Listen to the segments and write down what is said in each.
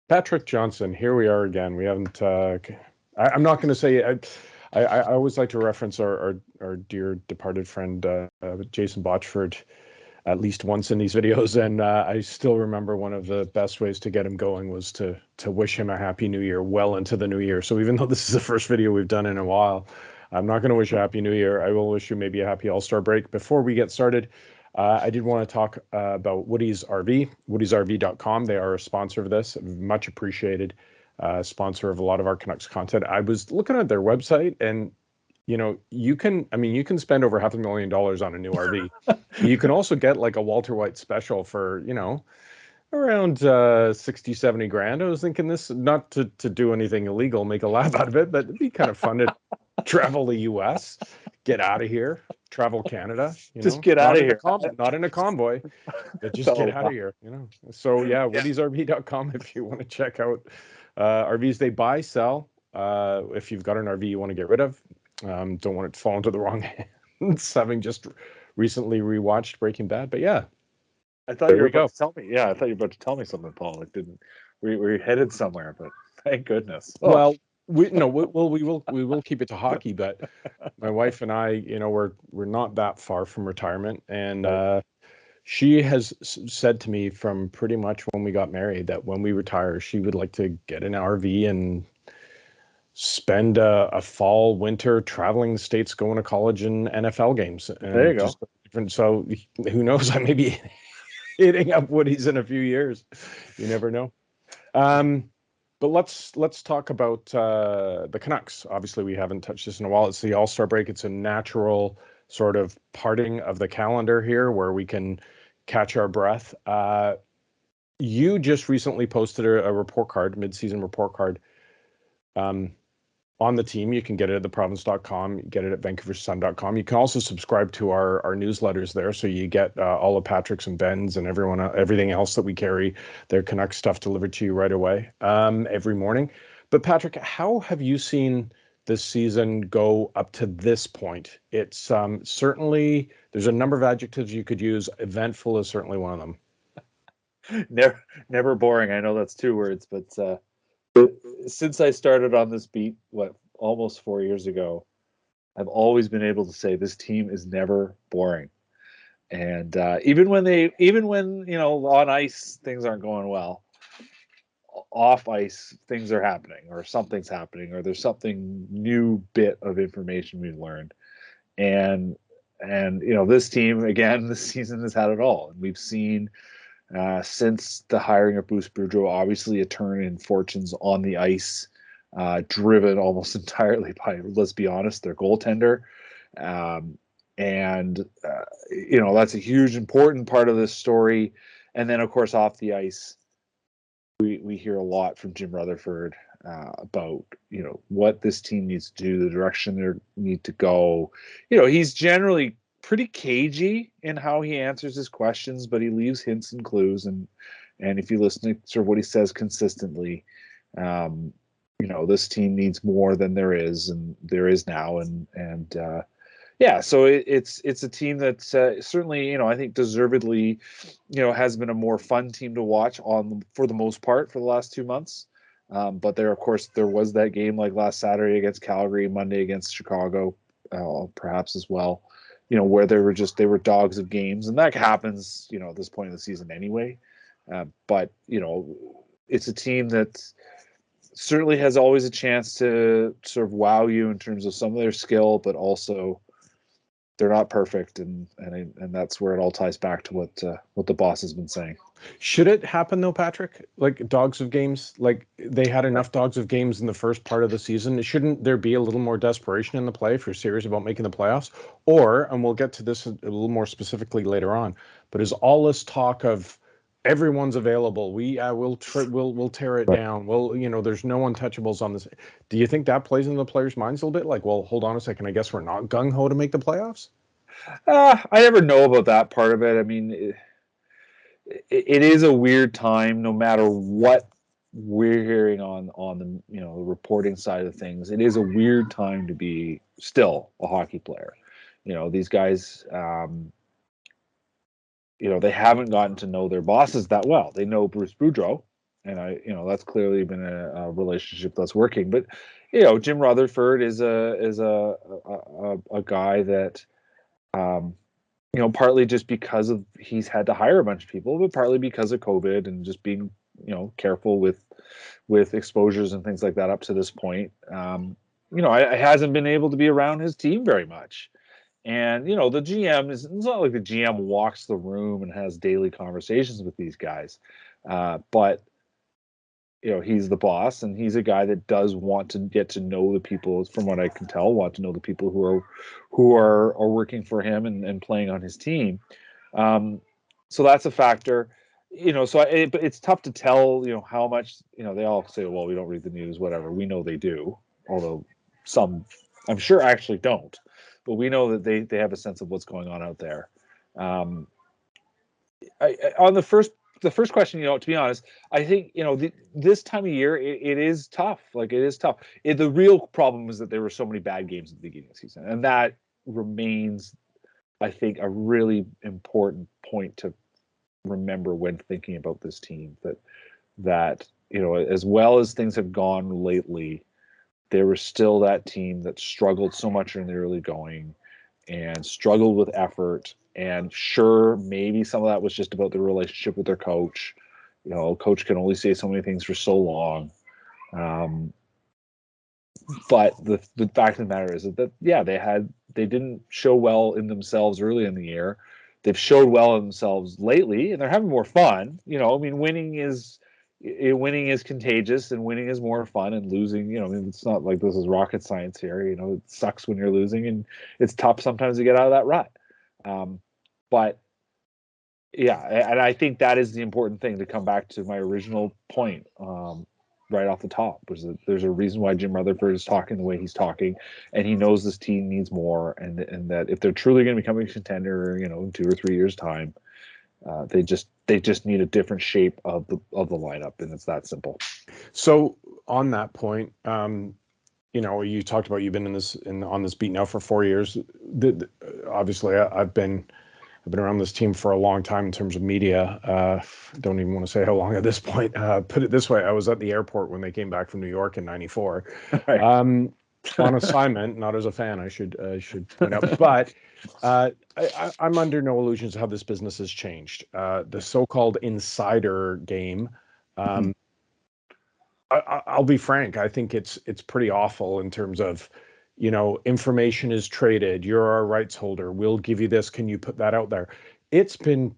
Patrick Johnston, here we are again. We haven't. I'm not going to say. I always like to reference our dear departed friend Jason Botchford at least once in these videos, and I still remember one of the best ways to get him going was to wish him a happy New Year well into the new year. So even though this is the first video we've done in a while, I'm not going to wish a happy New Year. I will wish you maybe a happy All-Star break. Before we get started, I did want to talk about Woody's RV, woodysrv.com. They are a sponsor of this, much appreciated sponsor of a lot of our Canucks content. I was looking at their website, and you can spend over $500,000 on a new RV. You can also get like a Walter White special for, around 60, 70 grand. I was thinking this, not to do anything illegal, make a laugh out of it, but it'd be kind of fun to travel the US, get out of here, travel Canada, just get out of here. Not in a convoy, but just get out of here, So yeah, woodysrv.com if you want to check out RVs they buy, sell. If you've got an RV you want to get rid of, don't want it to fall into the wrong hands, having just recently rewatched Breaking Bad. But yeah, I thought you were about to tell me. Yeah, I thought you were about to tell me something, Paul. It didn't. We were headed somewhere, but thank goodness. Oh. Well, we will keep it to hockey, but my wife and I, we're not that far from retirement, and she has said to me from pretty much when we got married that when we retire, she would like to get an RV and spend a fall, winter traveling the states, going to college and NFL games. And there you go. So who knows? I may be hitting up Woody's in a few years. You never know. But let's talk about the Canucks. Obviously, we haven't touched this in a while. It's the All-Star break. It's a natural sort of parting of the calendar here where we can catch our breath. You just recently posted a report card, mid-season report card, on the team. You can get it at theprovince.com, get it at vancouversun.com. You can also subscribe to our newsletters there, so you get all of Patrick's and Ben's and everything else that we carry, their Canucks stuff delivered to you right away every morning. But Patrick, how have you seen this season go up to this point? It's certainly, there's a number of adjectives you could use. Eventful is certainly one of them. Never boring. I know that's two words, but since I started on this beat, almost 4 years ago, I've always been able to say this team is never boring. And even when on ice things aren't going well, off ice things are happening, or something's happening, or there's something new bit of information we've learned. And this team again this season has had it all, and we've seen. Since the hiring of Bruce Boudreau, obviously a turn in fortunes on the ice, driven almost entirely by, let's be honest, their goaltender. That's a huge, important part of this story. And then, of course, off the ice, we hear a lot from Jim Rutherford about, what this team needs to do, the direction they need to go. He's generally pretty cagey in how he answers his questions, but he leaves hints and clues, and if you listen to sort of what he says consistently, this team needs more than there is now, so it's a team that certainly, I think deservedly, has been a more fun team to watch for the most part for the last 2 months. But there was that game like last Saturday against Calgary, Monday against Chicago, perhaps as well, where they were dogs of games, and that happens, at this point in the season anyway. But it's a team that certainly has always a chance to sort of wow you in terms of some of their skill, but also they're not perfect, and that's where it all ties back to what the boss has been saying. Should it happen though, Patrick? Like dogs of games, like they had enough dogs of games in the first part of the season. Shouldn't there be a little more desperation in the play if you're serious about making the playoffs? Or, and we'll get to this a little more specifically later on, but is all this talk of everyone's available, we'll tear it down, there's no untouchables on this, do you think that plays into the players' minds a little bit? Like, well, hold on a second, I guess we're not gung-ho to make the playoffs? I never know about that part of it. I mean, it is a weird time, no matter what we're hearing on the the reporting side of things. It is a weird time to be still a hockey player. These guys, they haven't gotten to know their bosses that well. They know Bruce Boudreau, and that's clearly been a relationship that's working. But Jim Rutherford is a guy that, partly just because of he's had to hire a bunch of people, but partly because of COVID and just being careful with exposures and things like that up to this point. I hasn't been able to be around his team very much. And the GM it's not like the GM walks the room and has daily conversations with these guys, but he's the boss, and he's a guy that does want to get to know the people. From what I can tell, want to know the people who are working for him and playing on his team. So that's a factor. But it's tough to tell. How much. They all say, "Well, we don't read the news, whatever." We know they do, although some, I'm sure, actually don't. But we know that they have a sense of what's going on out there. On the first question, to be honest, I think this time of year it is tough. Like, it is tough. The real problem is that there were so many bad games at the beginning of the season, and that remains, I think, a really important point to remember when thinking about this team. That as well as things have gone lately, there was still that team that struggled so much in the early going and struggled with effort. And sure, maybe some of that was just about the relationship with their coach. Coach can only say so many things for so long. But the fact of the matter is that they didn't show well in themselves early in the year. They've showed well in themselves lately, and they're having more fun. Winning is contagious, and winning is more fun, and losing, it's not like this is rocket science here. It sucks when you're losing, and it's tough sometimes to get out of that rut. But yeah, and I think that is the important thing, to come back to my original point right off the top, was that there's a reason why Jim Rutherford is talking the way he's talking, and he knows this team needs more, and that if they're truly going to become a contender, in 2 or 3 years' time, they just need a different shape of the lineup, and it's that simple. So on that point, you talked about you've been on this beat now for 4 years. Obviously, I've been around this team for a long time in terms of media. Don't even want to say how long at this point. Put it this way: I was at the airport when they came back from New York in '94, Right. on assignment, not as a fan. I should point out, but I'm under no illusions of how this business has changed. The so-called insider game. I'll be frank. I think it's pretty awful in terms of, information is traded. You're our rights holder. We'll give you this. Can you put that out there? It's been,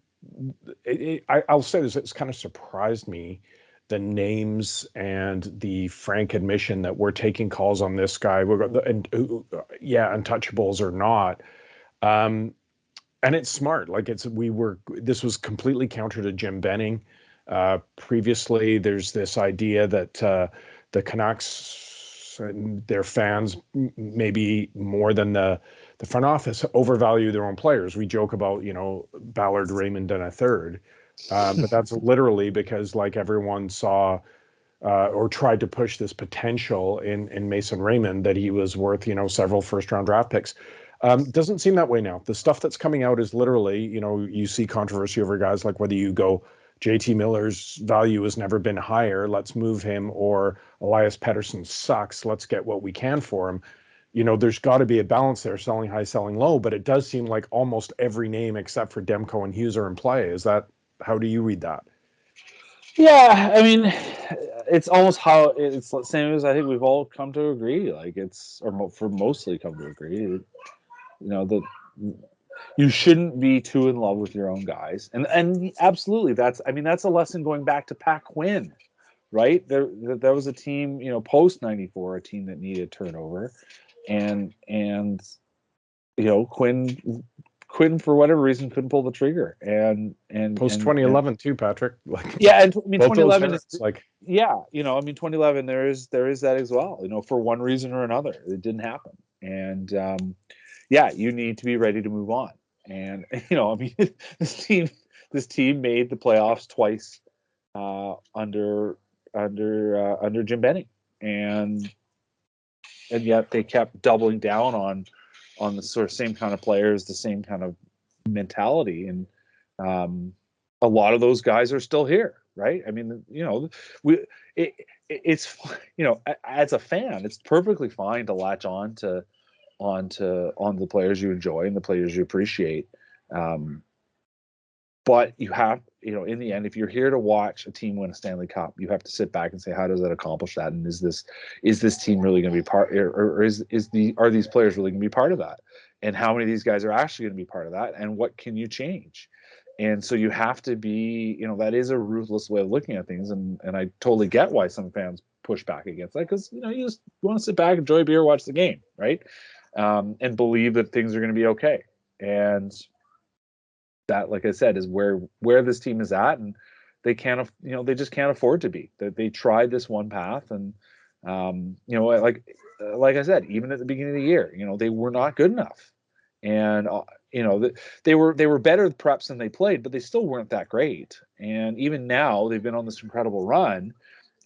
I'll say this, it's kind of surprised me, the names and the frank admission that we're taking calls on this guy. Untouchables or not. And it's smart. Like this was completely counter to Jim Benning. Previously, there's this idea that the Canucks and their fans, maybe more than the front office, overvalue their own players. We joke about, Ballard, Raymond, and a third. But that's literally because, like, everyone saw or tried to push this potential in Mason Raymond, that he was worth, several first-round draft picks. Doesn't seem that way now. The stuff that's coming out is literally, you see controversy over guys like whether you go, JT Miller's value has never been higher, let's move him, or Elias Pettersson sucks, let's get what we can for him. There's got to be a balance there, selling high, selling low, but it does seem like almost every name except for Demko and Hughes are in play. How do you read that? Yeah, I mean, it's almost how it's the same as I think we've all come to agree. Like, mostly come to agree, that you shouldn't be too in love with your own guys, and absolutely, that's a lesson going back to Pat Quinn, right? There was a team, post '94, a team that needed turnover, and Quinn, for whatever reason, couldn't pull the trigger, and Post 2011 too, Patrick. Like, yeah, and 2011 is like, yeah, 2011 there is that as well. For one reason or another, it didn't happen, and you need to be ready to move on. And this team made the playoffs twice under Jim Benning, and yet they kept doubling down on the sort of same kind of players, the same kind of mentality, and a lot of those guys are still here. right? I mean, we it's as a fan, it's perfectly fine to latch on to the players you enjoy and the players you appreciate. But you have, in the end, if you're here to watch a team win a Stanley Cup, you have to sit back and say, how does that accomplish that? And is this team really going to be part, or are these players really going to be part of that? And how many of these guys are actually going to be part of that? And what can you change? And so you have to be, that is a ruthless way of looking at things. And I totally get why some fans push back against that, because, you just want to sit back, enjoy a beer, watch the game, right? And believe that things are going to be okay. And that, like I said, is where this team is at, and they can't, they just can't afford to be. They tried this one path, and like I said, even at the beginning of the year, they were not good enough, and they were better perhaps than they played, but they still weren't that great. And even now, they've been on this incredible run,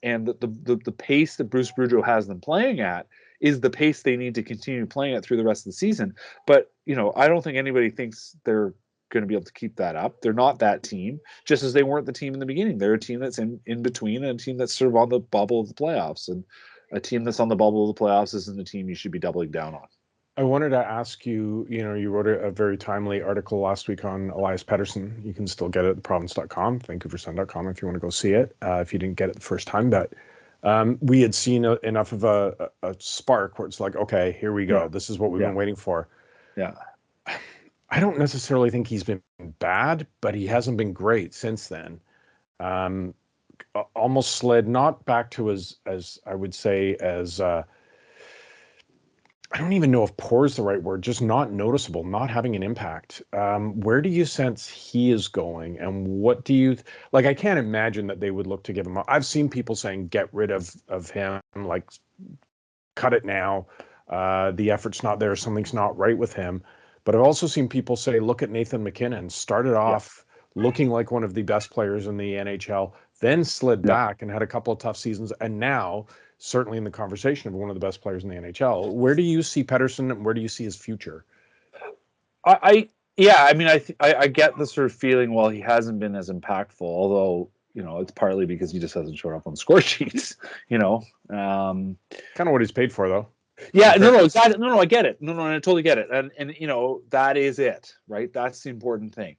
and the pace that Bruce Boudreau has them playing at is the pace they need to continue playing at through the rest of the season. But I don't think anybody thinks they're going to be able to keep that up. They're not that team, just as they weren't the team in the beginning. They're a team that's in between, and a team that's sort of on the bubble of the playoffs. And a team that's on the bubble of the playoffs isn't a team you should be doubling down on. I wanted to ask you, you wrote a very timely article last week on Elias Pettersson. You can still get it at theprovince.com, vancouversun.com if you want to go see it, if you didn't get it the first time. But we had seen enough of a spark where it's like, okay, here we go. Yeah. This is what we've been waiting for. Yeah. I don't necessarily think he's been bad, but he hasn't been great since then. Almost slid not back to as I would say as I don't even know if poor is the right word, just not noticeable, not having an impact. Where do you sense he is going, and what do you like? I can't imagine that they would look to give him up. I've seen people saying get rid of him, like cut it now. The effort's not there, something's not right with him. But I've also seen people say, look at Nathan MacKinnon, started off looking like one of the best players in the NHL, then slid back and had a couple of tough seasons, and now certainly in the conversation of one of the best players in the NHL. Where do you see Pettersson, and where do you see his future? I mean, I get the sort of feeling, well, he hasn't been as impactful, although, it's partly because he just hasn't shown up on score sheets, kind of what he's paid for, though. Yeah, no, exactly. No, I get it. No, I totally get it. And that is it, right? That's the important thing.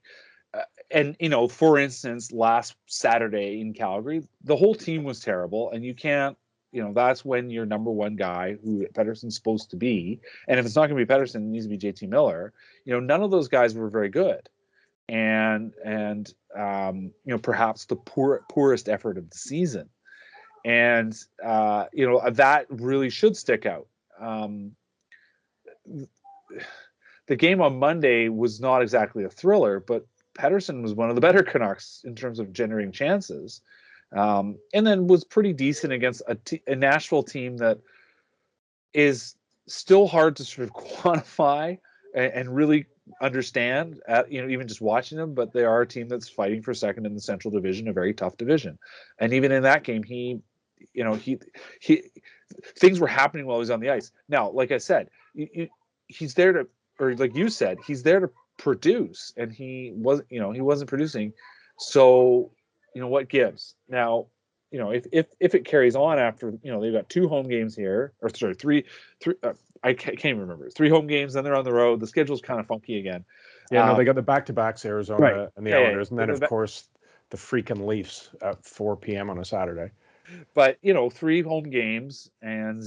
And for instance, last Saturday in Calgary, the whole team was terrible, and you can't, that's when your number one guy, who Pettersson's supposed to be, and if it's not going to be Pettersson, it needs to be JT Miller. None of those guys were very good, and perhaps the poorest effort of the season, and that really should stick out. The game on Monday was not exactly a thriller, but Pettersson was one of the better Canucks in terms of generating chances, and then was pretty decent against a Nashville team that is still hard to sort of quantify and really understand, even just watching them. But they are a team that's fighting for second in the Central Division, a very tough division. And even in that game, he things were happening while he was on the ice. Now, like I said, he's there to, or like you said, he's there to produce, and he wasn't producing. So, what gives? Now, if it carries on after, they've got 2 home games here, or sorry, three. I can't even remember. 3 home games, then they're on the road. The schedule's kind of funky again. Yeah, no, they got the back-to-backs, Arizona and the Islanders, and then of course the freaking Leafs at 4 p.m. on a Saturday. But 3 home games, and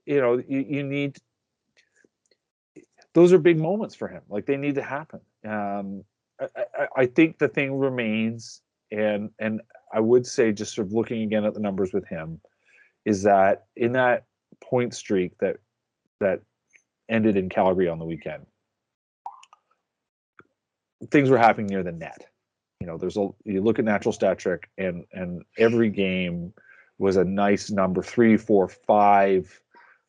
you need, those are big moments for him. Like, they need to happen. I think the thing remains, and I would say, just sort of looking again at the numbers with him, is that in that point streak that ended in Calgary on the weekend, things were happening near the net. You look at natural stat trick, and every game was a nice number, 3, 4, 5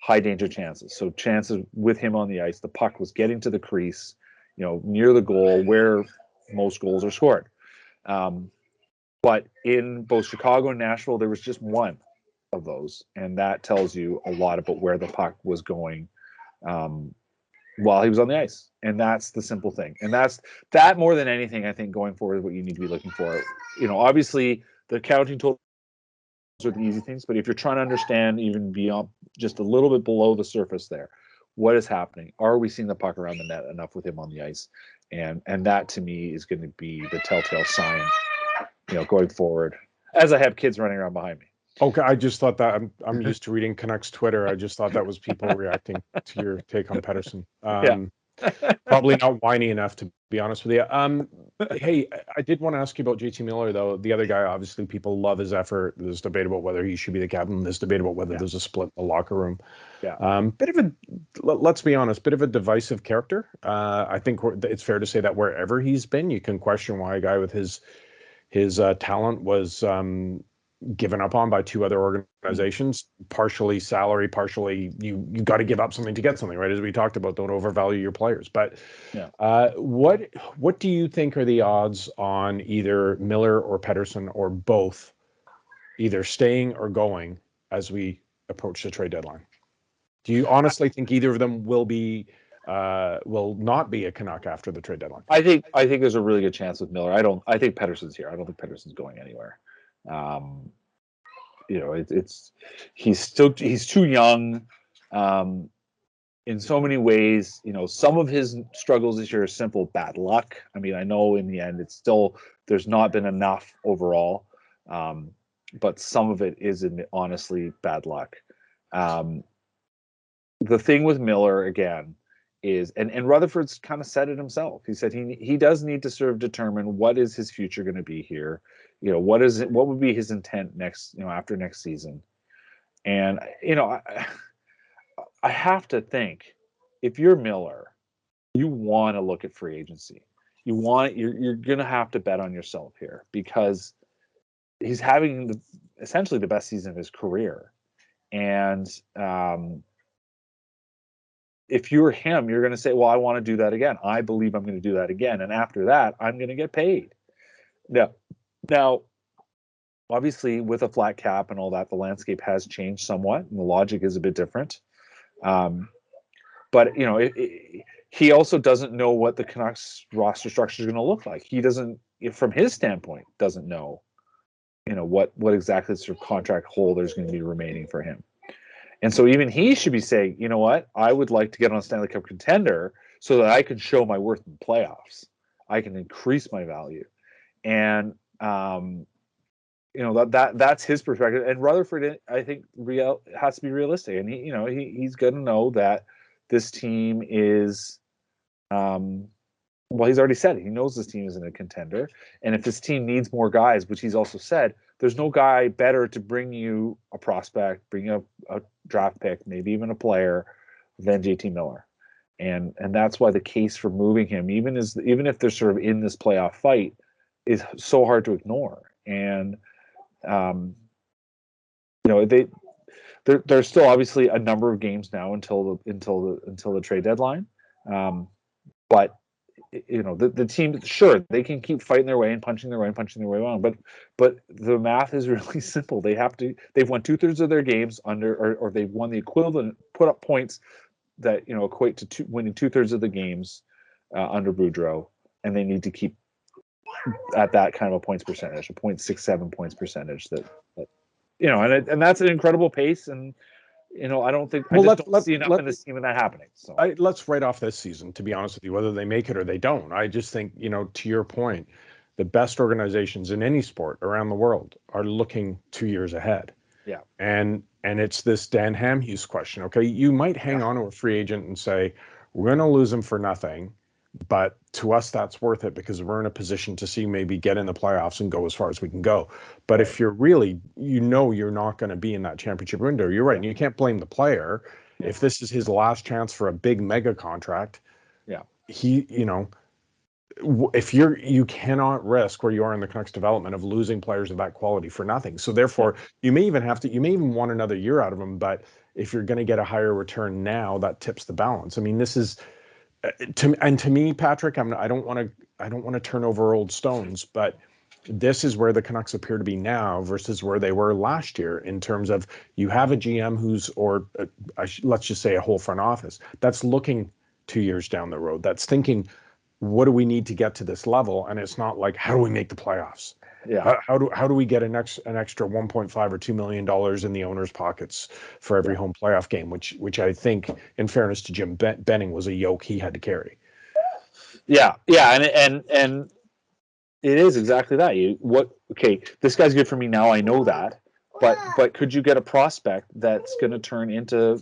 high danger chances. So chances with him on the ice, the puck was getting to the crease, near the goal where most goals are scored. But in both Chicago and Nashville, there was just one of those, and that tells you a lot about where the puck was going while he was on the ice. And that's the simple thing. And that more than anything, I think going forward is what you need to be looking for. Obviously the counting totals are the easy things, but if you're trying to understand even beyond just a little bit below the surface there, what is happening? Are we seeing the puck around the net enough with him on the ice? And that to me is going to be the telltale sign, going forward, as I have kids running around behind me. Okay, I just thought that I'm used to reading Canucks Twitter. I just thought that was people reacting to your take on Pettersson. Yeah. Probably not whiny enough, to be honest with you. Hey, I did want to ask you about JT Miller, though. The other guy, obviously, people love his effort. There's debate about whether he should be the captain. There's debate about whether there's a split in the locker room. Yeah. Let's be honest, bit of a divisive character. I think it's fair to say that wherever he's been, you can question why a guy with his talent was given up on by two other organizations, partially salary, partially you got to give up something to get something, right? As we talked about, don't overvalue your players. But what do you think are the odds on either Miller or Pettersson or both either staying or going as we approach the trade deadline? Do you honestly think either of them will not be a Canuck after the trade deadline? I think there's a really good chance with Miller. I think Pettersson's here. I don't think Pettersson's going anywhere. He's too young. In so many ways, some of his struggles this year are simple bad luck. I mean, I know in the end there's not been enough overall, but some of it is honestly bad luck. The thing with Miller again is, and Rutherford's kind of said it himself. He said he does need to sort of determine what is his future going to be here. What would be his intent next, after next season. And I have to think, if you're Miller, you want to look at free agency. You're going to have to bet on yourself here, because he's having essentially the best season of his career. And if you're him, you're going to say, well, I want to do that again. I believe I'm going to do that again. And after that, I'm going to get paid. Now, obviously, with a flat cap and all that, the landscape has changed somewhat, and the logic is a bit different. But he also doesn't know what the Canucks roster structure is going to look like. He doesn't, from his standpoint, doesn't know, what exactly sort of contract hole there's going to be remaining for him. And so even he should be saying, you know what, I would like to get on a Stanley Cup contender so that I can show my worth in the playoffs. I can increase my value. And, that's his perspective. And Rutherford, I think, has to be realistic. And he's going to know that this team is, he's already said it. He knows this team isn't a contender. And if this team needs more guys, which he's also said, there's no guy better to bring you a prospect, bring you a draft pick, maybe even a player, than JT Miller. And that's why the case for moving him, even if they're sort of in this playoff fight, is so hard to ignore. And there's still obviously a number of games now until the trade deadline. But the team, sure, they can keep fighting their way and punching their way on, but the math is really simple. They've won 2/3 of their games or they've won the equivalent, put up points that equate to winning 2/3 of the games under Boudreau, and they need to keep at that kind of a points percentage, a 0.67 points percentage. And that's an incredible pace. And I don't think I don't see enough in this team of that happening. So let's write off this season, to be honest with you, whether they make it or they don't. I just think, to your point, the best organizations in any sport around the world are looking 2 years ahead. Yeah. And it's this Dan Hamhuis question. Okay, you might hang on to a free agent and say, we're going to lose him for nothing, but to us that's worth it because we're in a position to see maybe get in the playoffs and go as far as we can go. But if you're really, you're not going to be in that championship window, you're right. And you can't blame the player. If this is his last chance for a big mega contract, if you cannot risk where you are in the Canucks development of losing players of that quality for nothing. So therefore you may even want another year out of him, but if you're going to get a higher return now, that tips the balance. I mean, this is, to me, Patrick, I don't want to turn over old stones, but this is where the Canucks appear to be now versus where they were last year in terms of you have a GM let's just say a whole front office that's looking 2 years down the road. That's thinking, what do we need to get to this level? And it's not like, how do we make the playoffs? Yeah. How do we get an extra 1.5 or $2 million in the owners' pockets for every home playoff game, which I think, in fairness to Jim Benning, was a yoke he had to carry. Yeah, and it is exactly that. Okay, this guy's good for me now, I know that. But could you get a prospect that's going to turn into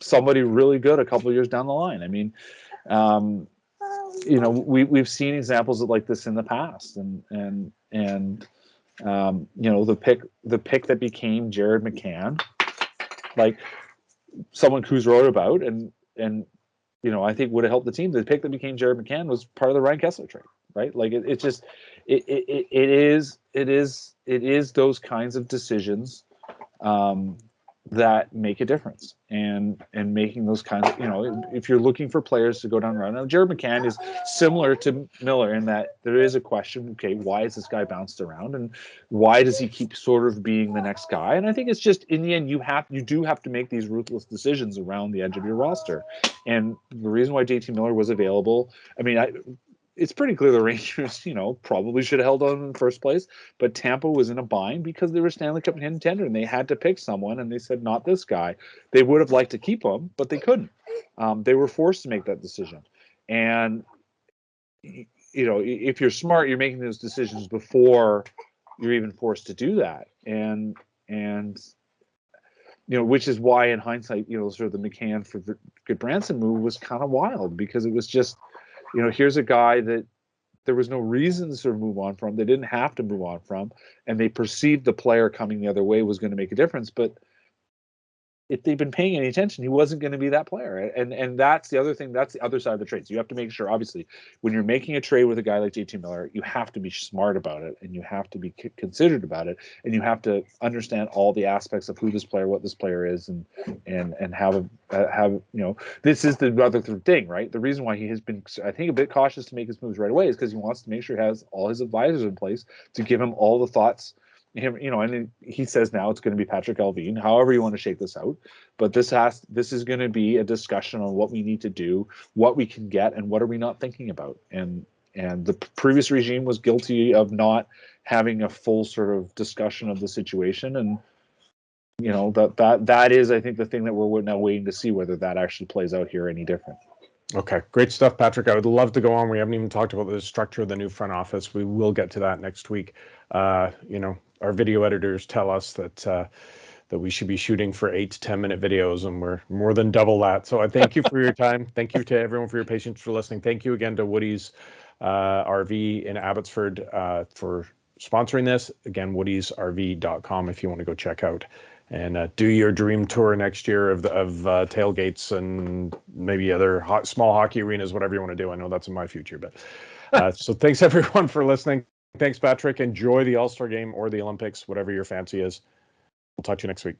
somebody really good a couple of years down the line? I mean, we've seen examples of like this in the past, and the pick that became Jared McCann, like someone Kuz wrote about, and I think would have helped the team. The pick that became Jared McCann was part of the Ryan Kesler trade, right? Like it is those kinds of decisions that make a difference, and making those kinds of, if you're looking for players to go down the road. Now, Jared McCann is similar to Miller in that there is a question, okay, why is this guy bounced around, and why does he keep sort of being the next guy? And I think it's just, in the end, you do have to make these ruthless decisions around the edge of your roster. And the reason why JT Miller was available, I mean, it's pretty clear the Rangers, probably should have held on in the first place, but Tampa was in a bind because they were Stanley Cup contender and they had to pick someone, and they said, not this guy. They would have liked to keep him, but they couldn't. They were forced to make that decision. And, if you're smart, you're making those decisions before you're even forced to do that. And which is why, in hindsight, sort of the McCann for Goodbranson move was kind of wild, because it was just, here's a guy that there was no reason to sort of move on from. They didn't have to move on from, and they perceived the player coming the other way was going to make a difference. But if they've been paying any attention, he wasn't going to be that player. And that's the other thing. That's the other side of the trade. So you have to make sure, obviously, when you're making a trade with a guy like JT Miller, you have to be smart about it, and you have to be considered about it, and you have to understand all the aspects of who this player, what this player is, and have this is the other thing, right? The reason why he has been, I think, a bit cautious to make his moves right away is because he wants to make sure he has all his advisors in place to give him all the thoughts. And he says now it's going to be Patrick Allvin, however you want to shake this out. But this is going to be a discussion on what we need to do, what we can get, and what are we not thinking about. And the previous regime was guilty of not having a full sort of discussion of the situation. And that is, I think, the thing that we're now waiting to see whether that actually plays out here any different. Okay, great stuff, Patrick. I would love to go on. We haven't even talked about the structure of the new front office. We will get to that next week. Our video editors tell us that we should be shooting for 8 to 10 minute videos, and we're more than double that. So I thank you for your time. Thank you to everyone for your patience, for listening. Thank you again to Woody's RV in Abbotsford for sponsoring this. Again, woodysrv.com if you want to go check out and do your dream tour next year of tailgates and maybe other small hockey arenas, whatever you want to do. I know that's in my future, but so thanks everyone for listening. Thanks, Patrick. Enjoy the All-Star game or the Olympics, whatever your fancy is. We'll talk to you next week.